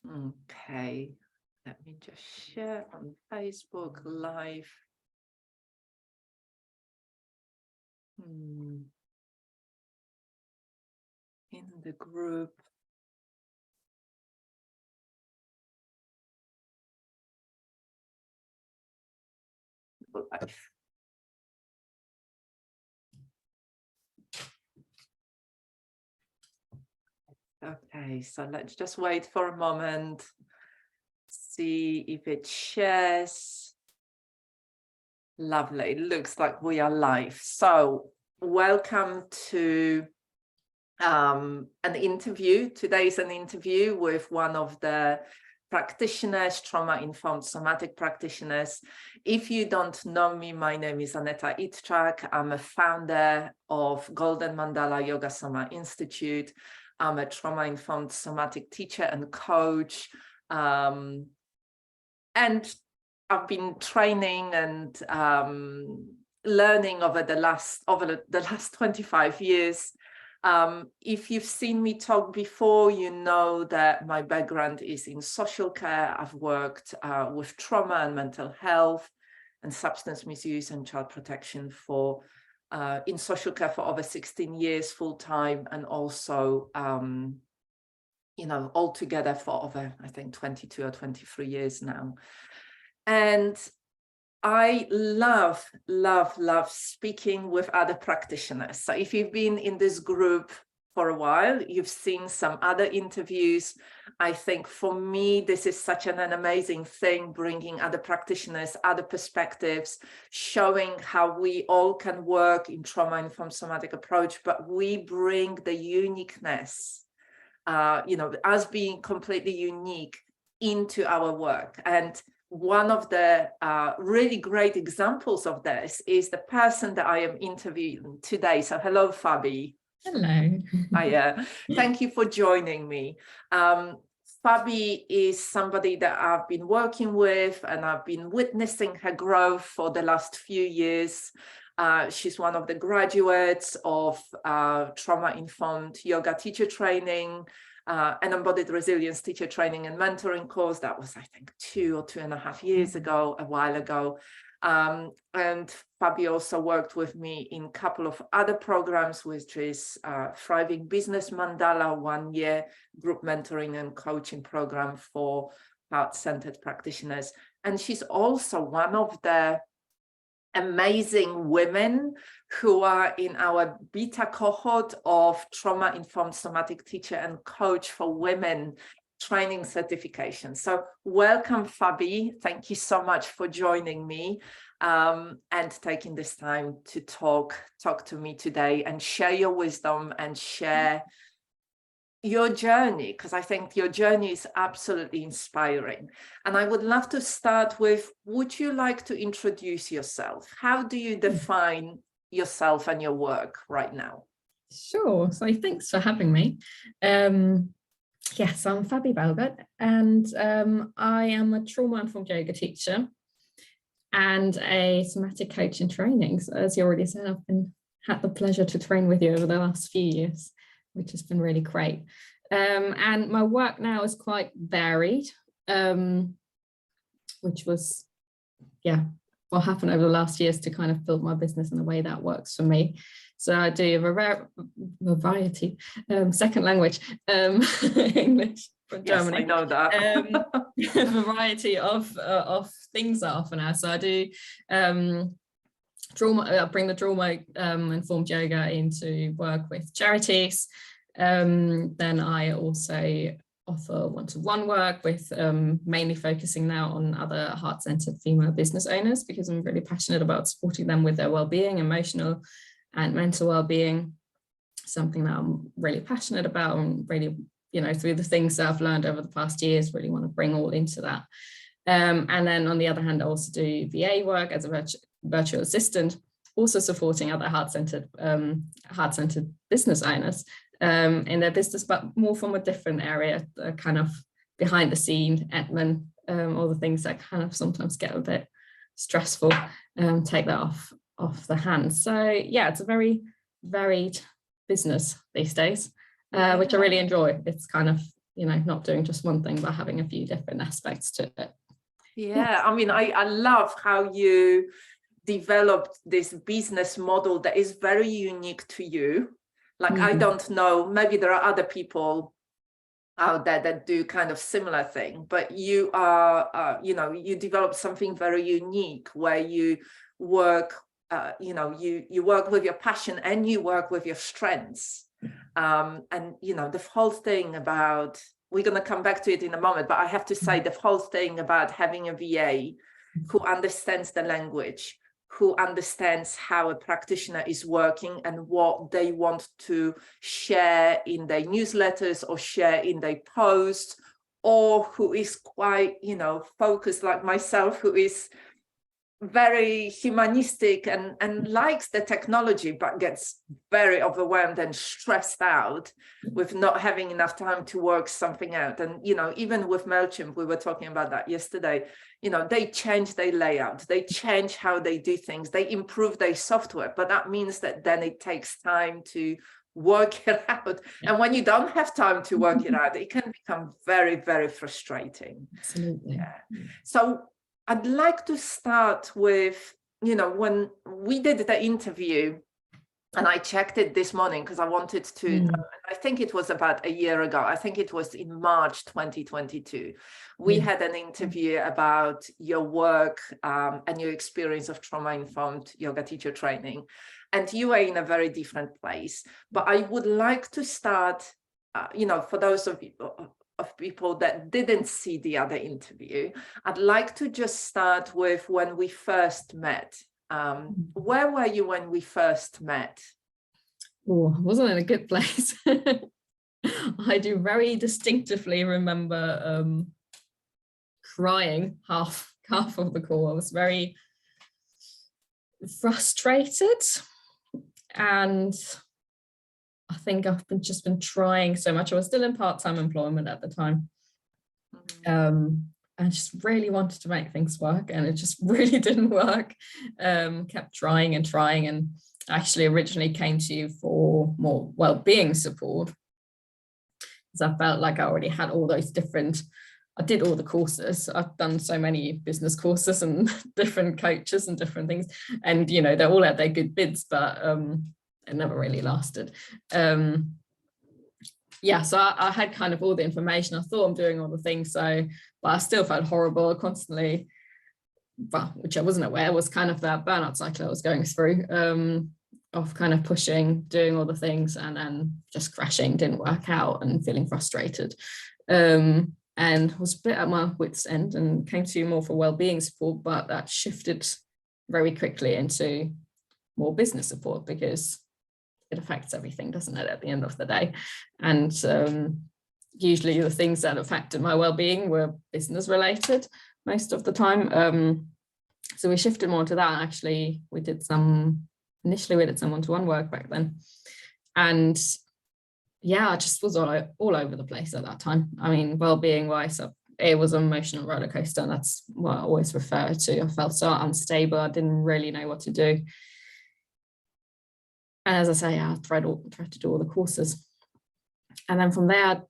Okay, let me just share on Facebook Live. In the group. Live. Okay, so let's just wait for a moment, see if it shares. Lovely, it looks like we are live. So welcome to an interview. Today is an interview with one of the practitioners, trauma-informed somatic practitioners. If you don't know me, my name is Aneta Idczak. I'm a founder of Golden Mandala Yoga Soma Institute. I'm a trauma-informed somatic teacher and coach. And I've been training and learning over the last 25 years. If you've seen me talk before, you know that my background is in social care. I've worked with trauma and mental health and substance misuse and child protection for in social care for over 16 years full-time, and also altogether for over, I think, 22 or 23 years now. And I love speaking with other practitioners. So if you've been in this group for a while, you've seen some other interviews. I think for me, this is such an amazing thing, bringing other practitioners, other perspectives, showing how we all can work in trauma-informed somatic approach, but we bring the uniqueness, us being completely unique into our work. And one of the really great examples of this is the person that I am interviewing today. So hello, Fabi. Hello. Hiya. Thank you for joining me. Fabi is somebody that I've been working with, and I've been witnessing her growth for the last few years. She's one of the graduates of trauma-informed yoga teacher training, an embodied resilience teacher training and mentoring course. That was, I think, 2 or 2.5 years ago, a while ago. And Fabi also worked with me in a couple of other programs, which is Thriving Business Mandala 1-year group mentoring and coaching program for heart-centered practitioners. And she's also one of the amazing women who are in our beta cohort of trauma-informed somatic teacher and coach for women training certification. So welcome, Fabi. Thank you so much for joining me and taking this time to talk to me today and share your wisdom and share your journey, because I think your journey is absolutely inspiring. And I would love to start with, would you like to introduce yourself? How do you define yourself and your work right now? Sure. So thanks for having me. Yes, I'm Fabienne Belgardt, and I am a trauma-informed yoga teacher and a somatic coach in training. So as you already said, I've had the pleasure to train with you over the last few years, which has been really great. And my work now is quite varied, which was, what happened over the last years to kind of build my business in the way that works for me. So I do a variety, second language, English from Germany. Yes, I know that. A variety of things that I offer now. So I do I bring the trauma informed yoga into work with charities. Then I also offer one-to-one work with mainly focusing now on other heart-centered female business owners, because I'm really passionate about supporting them with their well-being, emotional and mental well-being, something that I'm really passionate about, and really, through the things that I've learned over the past years, really want to bring all into that. And then on the other hand, I also do VA work as a virtual assistant, also supporting other heart-centered business owners in their business, but more from a different area, kind of behind the scene, admin, all the things that kind of sometimes get a bit stressful, take that off the hands. So yeah, it's a very varied business these days, which I really enjoy. It's kind of not doing just one thing, but having a few different aspects to it. Yeah, I mean, I love how you developed this business model that is very unique to you. Like, I don't know, maybe there are other people out there that do kind of similar thing, but you are, you develop something very unique where you work, you work with your passion and you work with your strengths. And, the whole thing about, we're going to come back to it in a moment, but I have to say the whole thing about having a VA who understands the language, who understands how a practitioner is working and what they want to share in their newsletters or share in their posts, or who is quite, focused like myself, who is very humanistic and likes the technology, but gets very overwhelmed and stressed out with not having enough time to work something out. And, even with MailChimp, we were talking about that yesterday, they change their layout, they change how they do things, they improve their software, but that means that then it takes time to work it out. And when you don't have time to work it out, it can become very, very frustrating. Absolutely. Yeah. So I'd like to start with, when we did the interview, and I checked it this morning because I wanted to know, I think it was about a year ago. I think it was in March 2022. We had an interview about your work and your experience of trauma-informed yoga teacher training. And you are in a very different place. But I would like to start, for those of people that didn't see the other interview, I'd like to just start with when we first met. Where were you when we first met? Oh, I wasn't in a good place. I do very distinctively remember crying half of the call. I was very frustrated, and I think I've just been trying so much. I was still in part-time employment at the time. I just really wanted to make things work, and it just really didn't work. Kept trying, and actually originally came to you for more well-being support, because I felt like I already had all those different, I did all the courses. I've done so many business courses and different coaches and different things, and they all had their good bits, but it never really lasted. So I had kind of all the information. I thought I'm doing all the things, but I still felt horrible constantly, which I wasn't aware was kind of that burnout cycle I was going through, of kind of pushing, doing all the things, and then just crashing, didn't work out, and feeling frustrated. And was a bit at my wit's end, and came to you more for well-being support, but that shifted very quickly into more business support, because it affects everything, doesn't it, at the end of the day? And usually the things that affected my well-being were business related most of the time. So we shifted more to that. Actually, initially we did some one-to-one work back then. And I just was all over the place at that time. I mean, well-being wise, it was an emotional roller coaster. And that's what I always refer to. I felt so unstable. I didn't really know what to do. And as I say, I tried to do all the courses. And then from there,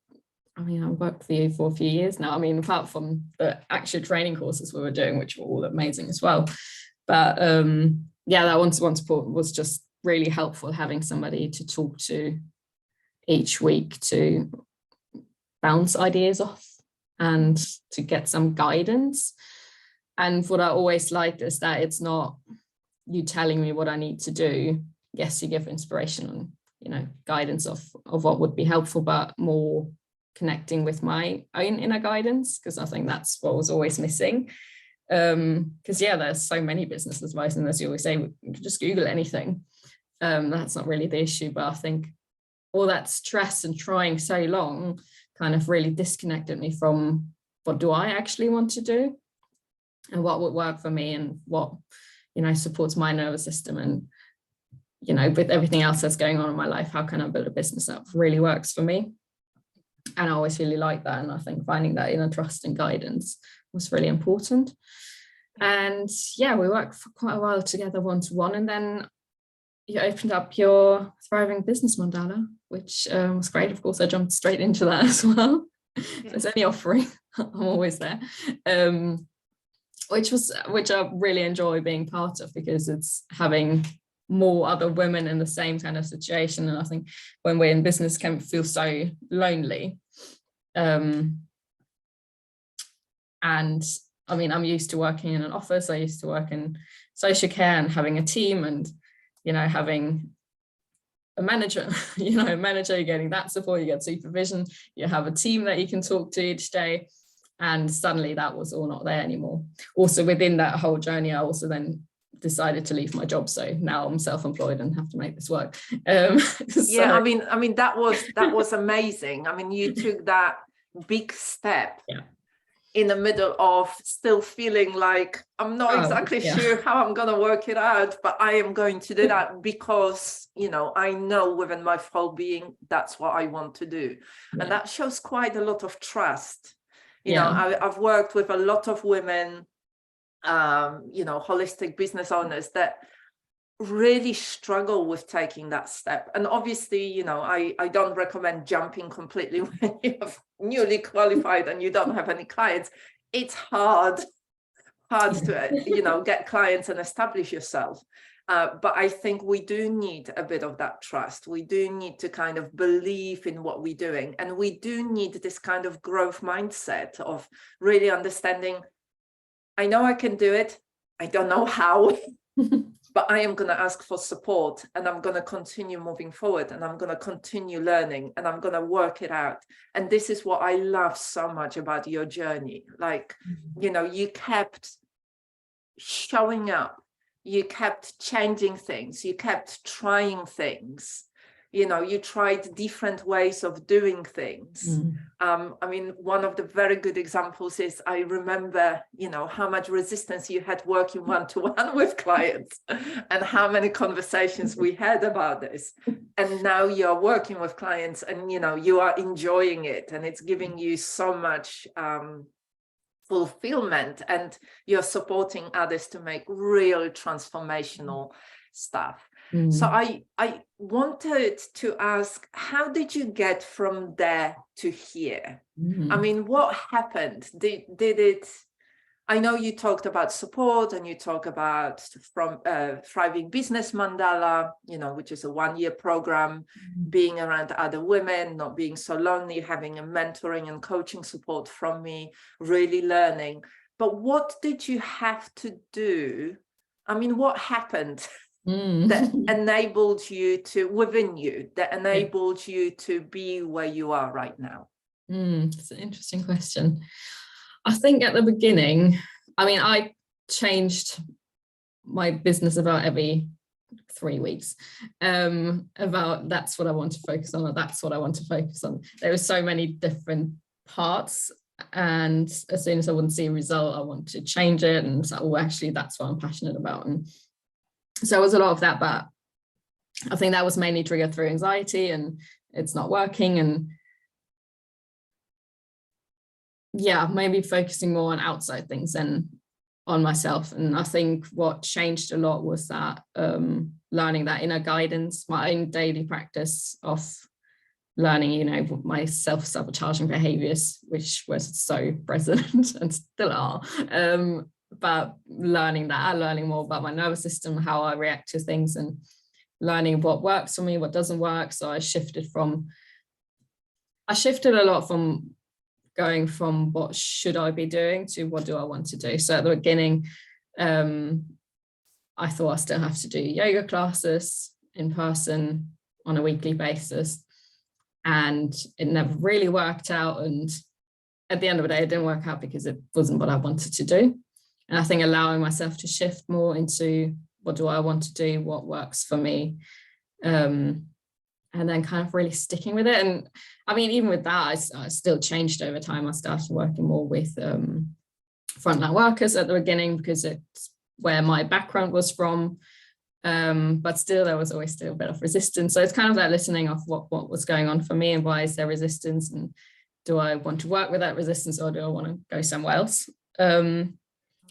I worked for you for a few years now. Apart from the actual training courses we were doing, which were all amazing as well. But that one-to-one support was just really helpful, having somebody to talk to each week to bounce ideas off and to get some guidance. And what I always liked is that it's not you telling me what I need to do. Yes, you give inspiration and, guidance of what would be helpful, but more connecting with my own inner guidance, because I think that's what was always missing. Because there's so many business advice, and as you always say, you can just Google anything. That's not really the issue, but I think all that stress and trying so long kind of really disconnected me from what do I actually want to do, and what would work for me, and what supports my nervous system, and with everything else that's going on in my life, how can I build a business that really works for me? And I always really like that. And I think finding that inner trust and guidance was really important. And we worked for quite a while together one-to-one. And then you opened up your Thriving Business Mandala, which was great. Of course, I jumped straight into that as well. If there's any offering, I'm always there. Which I really enjoy being part of, because it's having more other women in the same kind of situation. And I think when we're in business, can feel so lonely. And I mean, I'm used to working in an office. I used to work in social care and having a team, and, you know, having a manager, you're getting that support, you get supervision, you have a team that you can talk to each day. And suddenly that was all not there anymore. Also within that whole journey, I also then decided to leave my job. So now I'm self-employed and have to make this work. Yeah, I mean, that was amazing. I mean, you took that big step in the middle of still feeling like I'm not exactly sure how I'm going to work it out, but I am going to do that because, you know, I know within my whole being, that's what I want to do. And that shows quite a lot of trust. You know, I've worked with a lot of women, you know, holistic business owners that really struggle with taking that step. And obviously, you know, I don't recommend jumping completely when you're newly qualified and you don't have any clients. It's hard to, you know, get clients and establish yourself. But I think we do need a bit of that trust. We do need to kind of believe in what we're doing. And we do need this kind of growth mindset of really understanding, I know I can do it. I don't know how, but I am going to ask for support, and I'm going to continue moving forward, and I'm going to continue learning, and I'm going to work it out. And this is what I love so much about your journey. Like, you know, you kept showing up. You kept changing things, you kept trying things, you know, you tried different ways of doing things. I mean, one of the very good examples is, I remember, you know, how much resistance you had working one-to-one with clients and how many conversations we had about this. And now you're working with clients and, you know, you are enjoying it, and it's giving you so much fulfillment, and you're supporting others to make real transformational stuff. So I wanted to ask, how did you get from there to here? I mean, what happened? Did it, I know you talked about support, and you talk about from Thriving Business Mandala, you know, which is a 1-year program, being around other women, not being so lonely, having a mentoring and coaching support from me, really learning. But what did you have to do? I mean, what happened that enabled you to, within you, that enabled you to be where you are right now? It's an interesting question. I think at the beginning, I mean, I changed my business about every 3 weeks, about that's what I want to focus on, or that's what I want to focus on. There were so many different parts, and as soon as I wouldn't see a result, I want to change it, and so, oh, actually, that's what I'm passionate about. And so it was a lot of that, but I think that was mainly triggered through anxiety, and it's not working, and maybe focusing more on outside things than on myself. And I think what changed a lot was that learning that inner guidance, my own daily practice of learning, you know, my self-sabotaging behaviors, which was so present and still are, but learning more about my nervous system, how I react to things, and learning what works for me, what doesn't work. So I shifted a lot from going from what should I be doing to what do I want to do. So at the beginning, I thought I still have to do yoga classes in person on a weekly basis, and it never really worked out. And at the end of the day, it didn't work out because it wasn't what I wanted to do. And I think allowing myself to shift more into what do I want to do, what works for me, and then kind of really sticking with it. And I mean, even with that, I still changed over time. I started working more with frontline workers at the beginning because it's where my background was from. But still, there was always still a bit of resistance. So it's kind of that listening of what was going on for me and why is there resistance, and do I want to work with that resistance, or do I want to go somewhere else?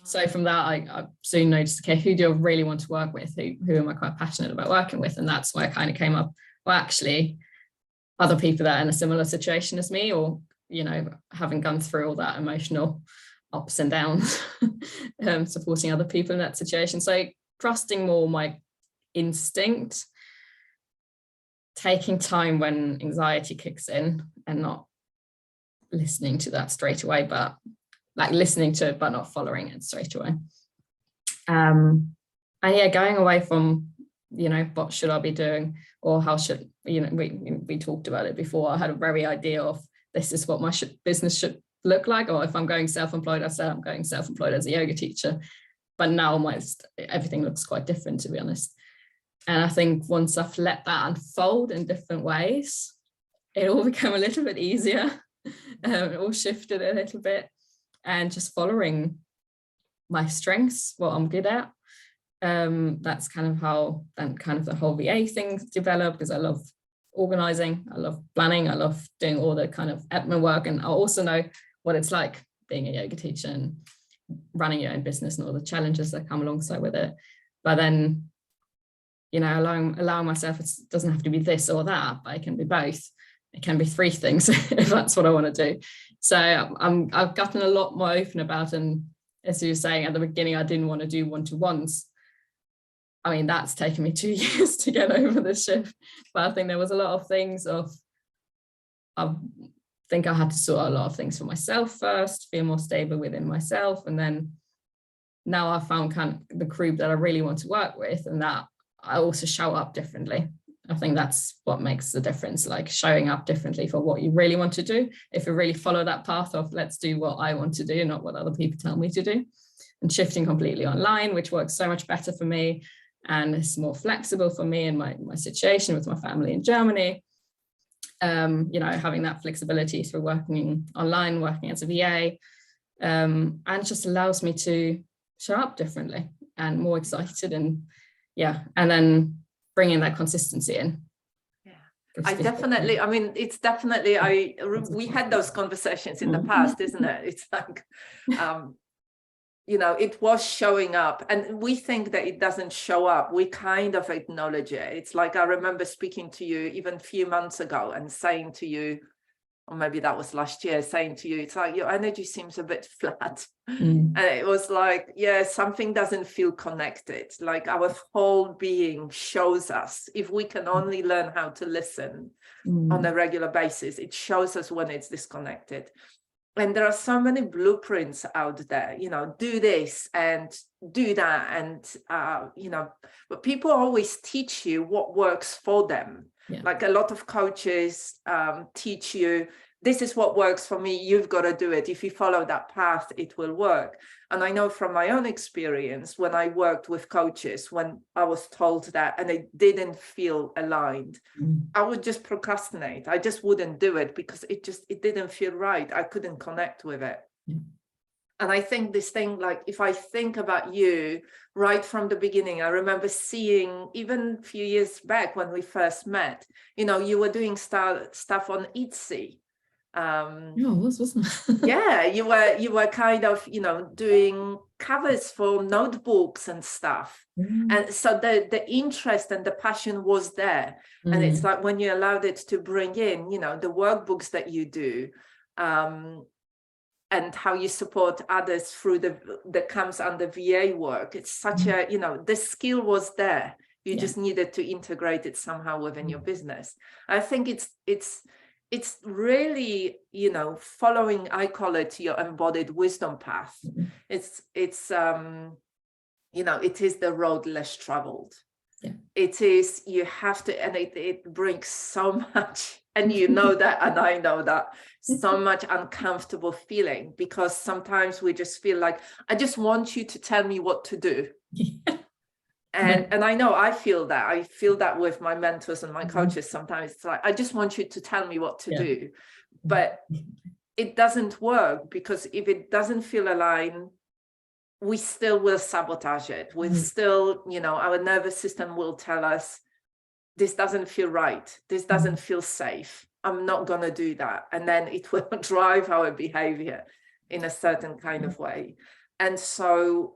So from that, I soon noticed, okay, who do I really want to work with? Who am I quite passionate about working with? And that's why I kind of came up, well, actually, other people that are in a similar situation as me, or, you know, having gone through all that emotional ups and downs, supporting other people in that situation. So trusting more my instinct, taking time when anxiety kicks in and not listening to that straight away, but like listening to it, but not following it straight away. And yeah, going away from, you know, what should I be doing, or how should, you know, we talked about it before. I had a very idea of this is what my business should look like, or if I'm going self-employed, I said I'm going self-employed as a yoga teacher, but now everything looks quite different, to be honest. And I think once I've let that unfold in different ways, it all became a little bit easier. It all shifted a little bit, and just following my strengths, what I'm good at. That's kind of how then kind of the whole VA thing developed, because I love organizing, I love planning, I love doing all the kind of admin work, and I also know what it's like being a yoga teacher and running your own business and all the challenges that come alongside with it. But then, you know, allowing myself, it doesn't have to be this or that, but it can be both. It can be three things if that's what I want to do. So I've gotten a lot more open about, and as you were saying at the beginning, I didn't want to do one-to-ones. I mean, that's taken me 2 years to get over the shift, but I think there was a lot of things I think I had to sort out a lot of things for myself first, feel more stable within myself, and then now I found kind of the group that I really want to work with, and that I also show up differently. I think that's what makes the difference, like showing up differently for what you really want to do. If you really follow that path of let's do what I want to do, not what other people tell me to do, and shifting completely online, which works so much better for me and it's more flexible for me and my situation with my family in Germany. You know, having that flexibility through working online, working as a VA, and just allows me to show up differently and more excited, and yeah, and then bringing that consistency in. Yeah, I mean, it's definitely, we had those conversations in the past, isn't it? It's like, you know, it was showing up, and we think that it doesn't show up. We kind of acknowledge it. It's like, I remember speaking to you even a few months ago and saying to you, or maybe that was last year, saying to you, it's like your energy seems a bit flat. And it was like, yeah, something doesn't feel connected. Like our whole being shows us, if we can only learn how to listen on a regular basis, it shows us when it's disconnected. And there are so many blueprints out there, you know, do this and do that. And, you know, but people always teach you what works for them. Yeah. Like a lot of coaches teach you, this is what works for me, you've got to do it. If you follow that path, it will work. And I know from my own experience, when I worked with coaches, when I was told that and it didn't feel aligned, I would just procrastinate. I just wouldn't do it because it didn't feel right. I couldn't connect with it. And I think this thing, like if I think about you right from the beginning, I remember seeing even a few years back when we first met, you know, you were doing stuff on Etsy. Wasn't Yeah, you were kind of, you know, doing covers for notebooks and stuff. And so the interest and the passion was there. And it's like when you allowed it to bring in, you know, the workbooks that you do, and how you support others through that comes under VA work. It's such a, you know, the skill was there. You just needed to integrate it somehow within your business. I think it's really, you know, following, I call it your embodied wisdom path. It's you know, it is the road less traveled. Yeah. It is, you have to, and it brings so much, and you know that, and I know that, so much uncomfortable feeling, because sometimes we just feel like, I just want you to tell me what to do. And I know I feel that with my mentors and my coaches. Sometimes it's like, I just want you to tell me what to do, but it doesn't work, because if it doesn't feel aligned, we still will sabotage it. We still, you know, our nervous system will tell us, this doesn't feel right. This doesn't feel safe. I'm not going to do that. And then it will drive our behavior in a certain kind of way. And so,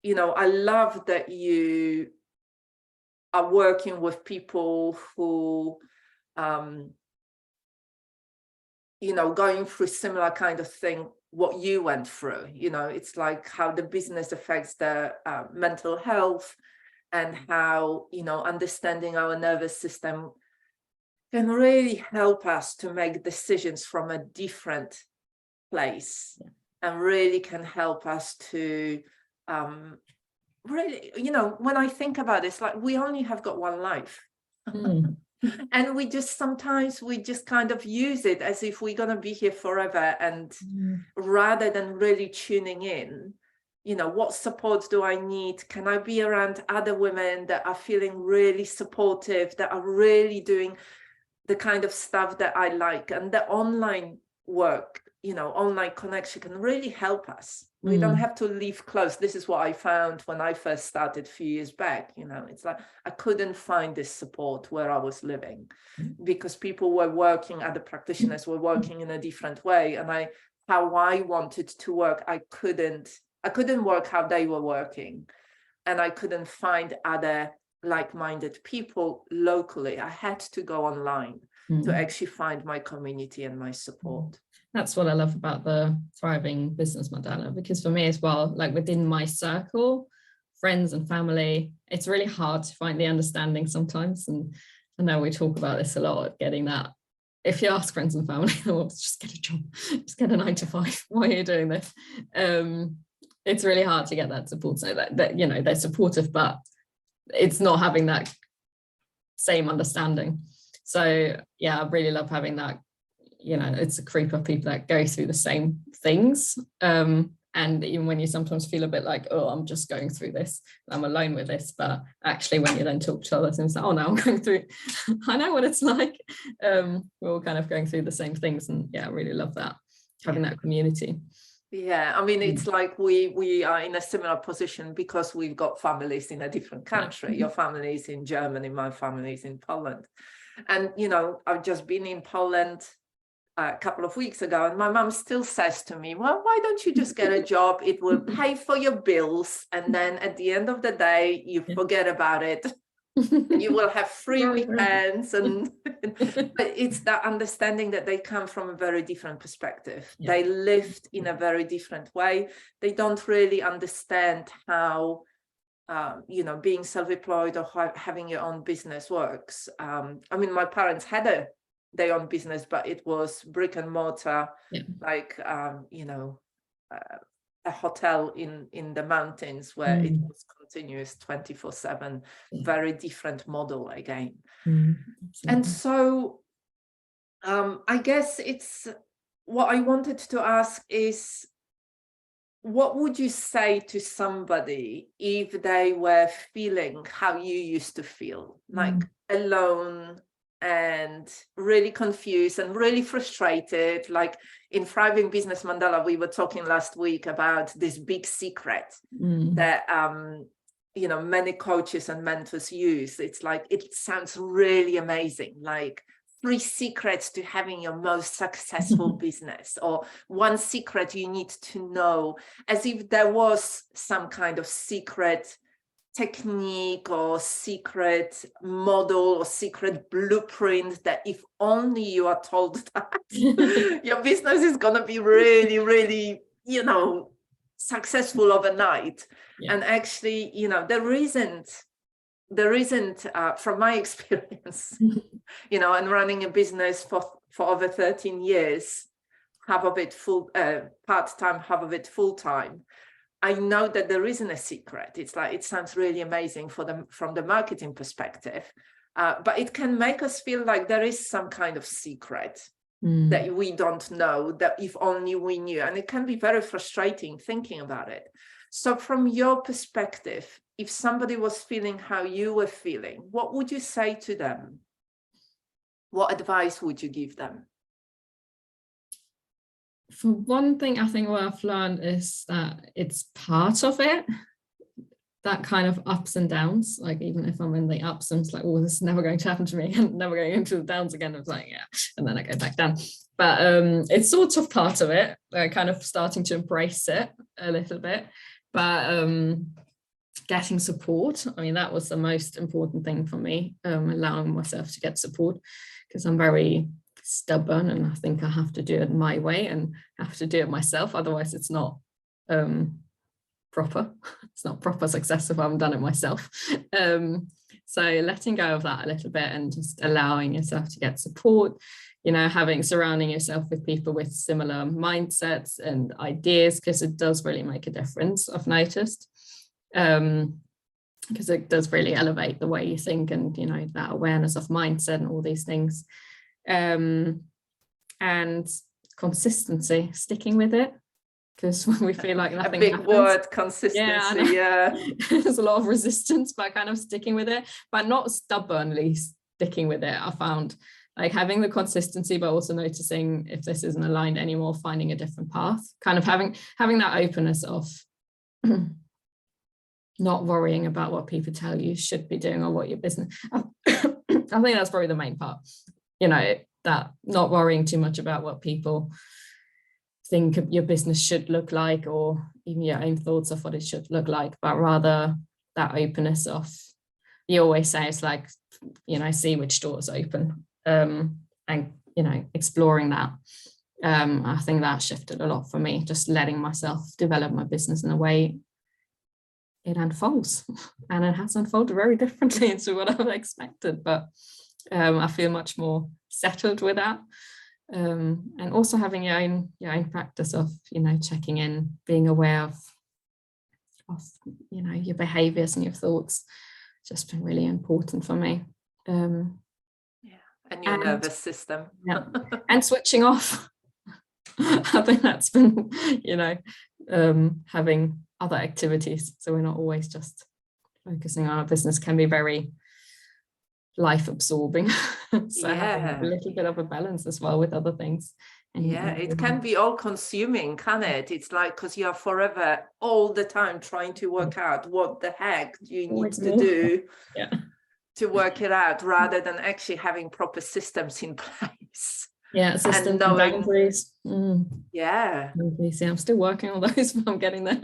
you know, I love that you are working with people who going through similar kind of thing, what you went through. It's like how the business affects the mental health, and how, understanding our nervous system can really help us to make decisions from a different place, and really can help us to really, when I think about it, it's like we only have got one life. And sometimes we just kind of use it as if we're going to be here forever. And rather than really tuning in, what support do I need? Can I be around other women that are feeling really supportive, that are really doing the kind of stuff that I like? And the online work, online connection can really help us. We don't have to live close. This is what I found when I first started a few years back. It's like I couldn't find this support where I was living, because people were working, other practitioners were working in a different way. And how I wanted to work, I couldn't work how they were working. And I couldn't find other like-minded people locally. I had to go online to actually find my community and my support. That's what I love about the Thriving Business Mandala, because for me as well, like within my circle, friends and family, it's really hard to find the understanding sometimes. And I know we talk about this a lot, getting that. If you ask friends and family, oh, just get a job, just get a 9 to 5. Why are you doing this? It's really hard to get that support. So that they're supportive, but it's not having that same understanding. So yeah, I really love having that. It's a group of people that go through the same things. And even when you sometimes feel a bit like, oh, I'm just going through this, I'm alone with this. But actually, when you then talk to others and it's like, oh, no, I'm going through, I know what it's like. We're all kind of going through the same things. And yeah, I really love that, having that community. Yeah, I mean, it's like we are in a similar position because we've got families in a different country. Your family is in Germany, my family is in Poland. And, I've just been in Poland a couple of weeks ago, and my mum still says to me, well, why don't you just get a job? It will pay for your bills. And then at the end of the day, you forget about it. And you will have free weekends. But it's that understanding that they come from a very different perspective. They lived in a very different way. They don't really understand how being self-employed or having your own business works. I mean, my parents had their own business, but it was brick and mortar, like a hotel in the mountains where it was continuous 24/7, very different model again. And so I guess it's what I wanted to ask is, what would you say to somebody if they were feeling how you used to feel, like alone and really confused and really frustrated? Like in Thriving Business Mandala, we were talking last week about this big secret that many coaches and mentors use. It's like, it sounds really amazing, like 3 secrets to having your most successful business, or 1 secret you need to know, as if there was some kind of secret technique or secret model or secret blueprint that if only you are told that your business is going to be really, really, successful overnight. And actually, there isn't from my experience, and running a business for over 13 years, half of it part-time, half of it full-time. I know that there isn't a secret. It's like, it sounds really amazing from the marketing perspective, but it can make us feel like there is some kind of secret that we don't know, that if only we knew. And it can be very frustrating thinking about it. So from your perspective, if somebody was feeling how you were feeling, what would you say to them? What advice would you give them? For one thing, I think what I've learned is that it's part of it, that kind of ups and downs. Like, even if I'm in the ups, I'm like, oh, this is never going to happen to me, and never going into the downs again. It's like, yeah, and then I go back down. But it's sort of part of it, kind of starting to embrace it a little bit. But getting support, I mean, that was the most important thing for me, allowing myself to get support, because I'm very stubborn and I think I have to do it my way and have to do it myself, otherwise it's not proper. It's not proper success if I haven't done it myself. So letting go of that a little bit and just allowing yourself to get support, you know, surrounding yourself with people with similar mindsets and ideas, because it does really make a difference, I've noticed, because it does really elevate the way you think and, you know, that awareness of mindset and all these things. And consistency, sticking with it, because when we feel like nothing happens, word, consistency. Yeah. There's a lot of resistance by kind of sticking with it, but not stubbornly sticking with it. I found like having the consistency, but also noticing if this isn't aligned anymore, finding a different path, kind of having that openness of not worrying about what people tell you should be doing or what your business. I think that's probably the main part, you know, that not worrying too much about what people think your business should look like, or even your own thoughts of what it should look like, but rather that openness of, you always say it's like, you know, see which doors open, and, you know, exploring that. I think that shifted a lot for me, just letting myself develop my business in a way it unfolds, and it has unfolded very differently to what I've expected, but I feel much more settled with that. And also having your own practice of, you know, checking in, being aware of you know, your behaviors and your thoughts, just been really important for me. And your nervous system. Yeah, and switching off. I think that's been, you know, having other activities, so we're not always just focusing on our business, can be very life absorbing. So having a little bit of a balance as well with other things. And it can be all consuming, can it? It's like, because you're forever all the time trying to work out what the heck you need to do to work it out, rather than actually having proper systems in place. Systems and boundaries. Yeah, I'm still working on those, but I'm getting there.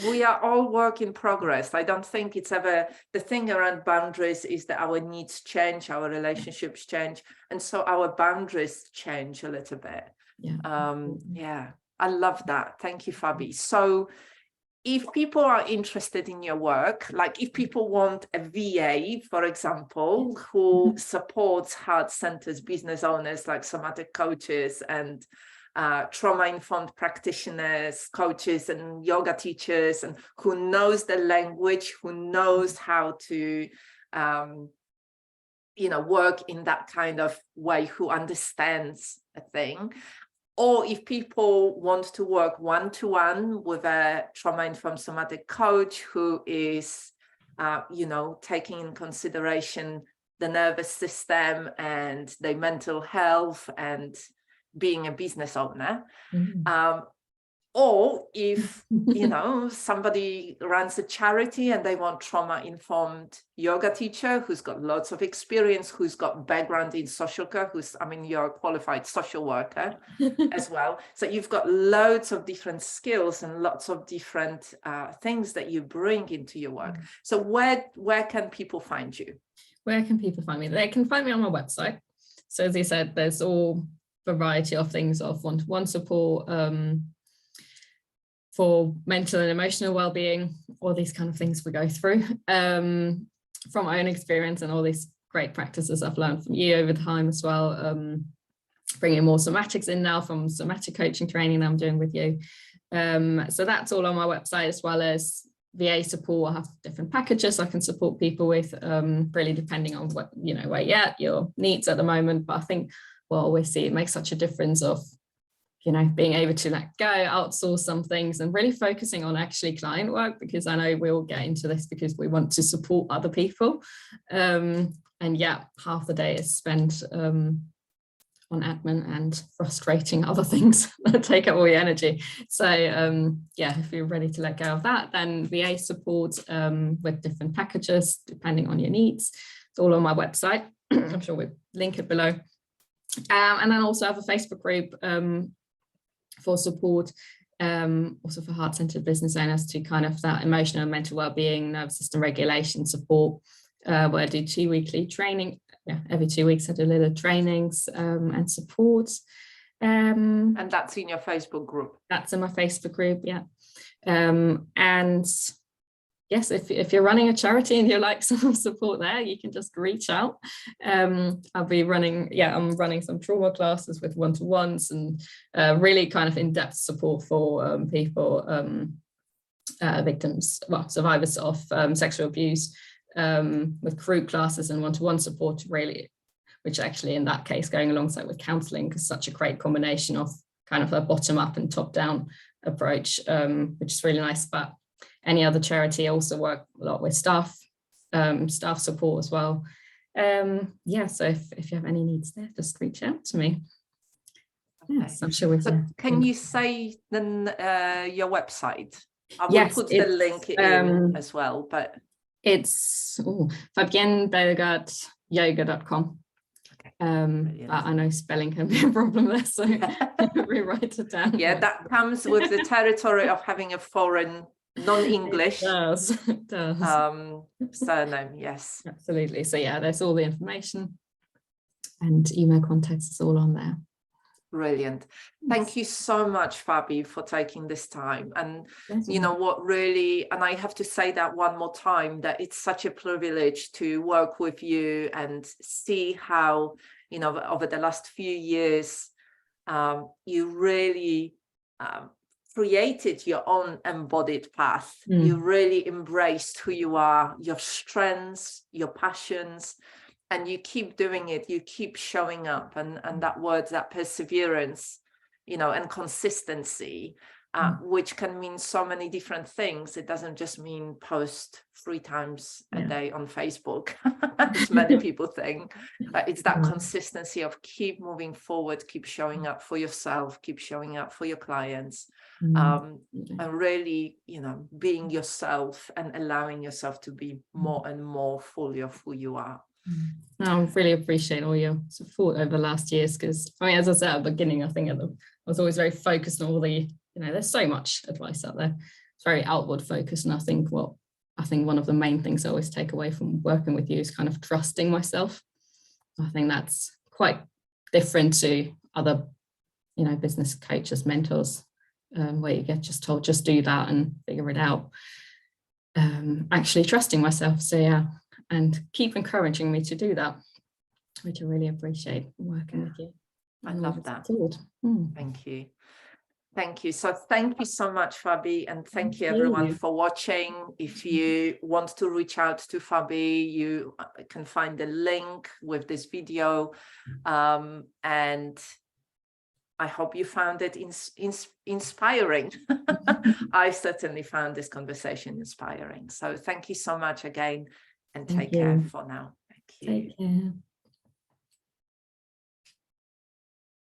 We are all work in progress. I don't think it's ever, the thing around boundaries is that our needs change, our relationships change, and so our boundaries change a little bit. I love that. Thank you, Fabi. So if people are interested in your work, like if people want a VA, for example, who supports heart-centered business owners like somatic coaches and trauma-informed practitioners, coaches and yoga teachers, and who knows the language, who knows how to, you know, work in that kind of way, who understands a thing. Or if people want to work one-to-one with a trauma-informed somatic coach who is, you know, taking in consideration the nervous system and their mental health and being a business owner. Or if, you know, somebody runs a charity and they want trauma-informed yoga teacher who's got lots of experience, who's got background in social care, you're a qualified social worker as well. So you've got loads of different skills and lots of different things that you bring into your work. So where can people find you? Where can people find me? They can find me on my website. So as you said, there's all variety of things of one-to-one support, for mental and emotional well-being, all these kind of things we go through, from my own experience and all these great practices I've learned from you over time as well, bringing more somatics in now from somatic coaching training that I'm doing with you. So that's all on my website, as well as VA support. I have different packages I can support people with, really depending on what, you know, where you're at, your needs at the moment. But I think we'll always see it makes such a difference of, you know, being able to let go, outsource some things, and really focusing on actually client work, because I know we'll get into this because we want to support other people. And half the day is spent on admin and frustrating other things that take up all your energy. So if you're ready to let go of that, then VA support with different packages depending on your needs. It's all on my website. I'm sure we'll link it below. And then also have a Facebook group for support, also for heart-centered business owners, to kind of that emotional and mental well-being, nervous system regulation support, where I do 2 weekly training every 2 weeks I do little trainings and support. And that's in your Facebook group? That's in my Facebook group, yeah. And yes, if you're running a charity and you like some support there, you can just reach out. I'll be running, I'm running some trauma classes with one-to-ones and really kind of in-depth support for people, victims, survivors of sexual abuse, with group classes and one-to-one support, really, which actually in that case going alongside with counselling is such a great combination of kind of a bottom-up and top-down approach, which is really nice. But any other charity, I also work a lot with staff support as well. So if you have any needs there, just reach out to me. Yes, I'm sure we can. Can you say then your website? I will put the link in as well, but it's Fabienne Belgardt yoga.com. I know spelling can be a problem there, so rewrite it down. Yeah, that comes with the territory of having a foreign non-English it does. Surname. Yes, absolutely. So there's all the information and email contacts is all on there. Brilliant. Thank you so much, Fabi, for taking this time. And you know what, really, and I have to say that one more time, that it's such a privilege to work with you and see how, you know, over the last few years, you really created your own embodied path. You really embraced who you are, your strengths, your passions, and you keep doing it, you keep showing up, and that word, that perseverance, you know, and consistency, which can mean so many different things. It doesn't just mean post 3 times a day on Facebook, as many people think. It's that consistency of keep moving forward, keep showing up for yourself, keep showing up for your clients, and really, you know, being yourself and allowing yourself to be more and more fully of who you are. I really appreciate all your support over the last years, because I mean, as I said at the beginning, I think I was always very focused on all the, you know, there's so much advice out there. It's very outward focused, and I think one of the main things I always take away from working with you is kind of trusting myself. I think that's quite different to other, you know, business coaches, mentors, where you get just told just do that and figure it out. Actually trusting myself, so and keep encouraging me to do that, which I really appreciate working with you. I love that. Thank you. Thank you. So thank you so much, Fabi, and thank you everyone for watching. If you want to reach out to Fabi, you can find the link with this video, and I hope you found it inspiring. I certainly found this conversation inspiring. So thank you so much again. And take care for now. Thank you. Take care.